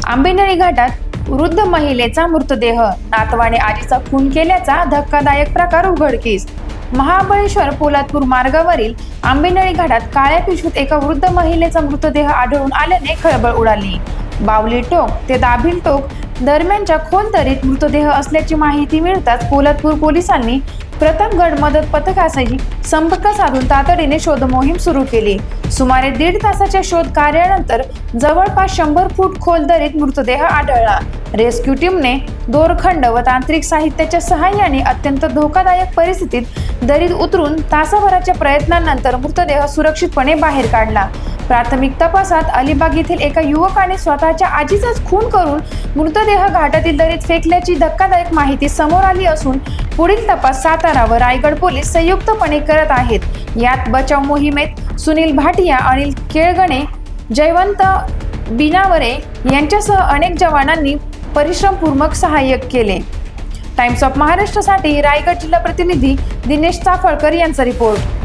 आंबेनळी घाटात वृद्ध महिलेचा मृतदेह, नातवाने आजीचा खून केल्याचा धक्कादायक प्रकार उघडकीस. महाबळेश्वर पोलादपूर मार्गावरील आंबेनळी घाटात काळ्या पिशवीत एका वृद्ध महिलेचा मृतदेह आढळून आल्याने खळबळ उडाली. बावली टोक ते दाभिल टोक दरम्यानच्या खोल दरीत मृतदेह असल्याची माहिती मिळताच पोलादपूर पोलिसांनी प्रतापगड मदत पथकाशी संपर्क साधून तातडीने शोध मोहीम सुरू केली. सुमारे 1.5 तासाच्या शोध कार्यानंतर जवळपास 100 फूट खोल दरीत मृतदेह आढळला. रेस्क्यू टीमने दोरखंड व तांत्रिक साहित्याच्या सहाय्याने अत्यंत धोकादायक परिस्थितीत दरीत उतरून तासाभराच्या प्रयत्नांनंतर मृतदेह सुरक्षितपणे बाहेर काढला. प्राथमिक तपासात अलिबाग येथील एका युवकाने स्वतःच्या आजीचाच खून करून मृतदेह घाटातील दरीत फेकल्याची धक्कादायक माहिती समोर आली असून पुढील तपास सातारा व रायगड पोलीस संयुक्तपणे करत आहेत. यात बचाव मोहिमेत सुनील भाटिया, अनिल केळगणे, जयवंत बिनावरे यांच्यासह अनेक जवानांनी परिश्रमपूर्वक सहाय्य केले. टाइम्स ऑफ महाराष्ट्रसाठी रायगड जिल्हा प्रतिनिधी दिनेश चाफळकर यांचा रिपोर्ट.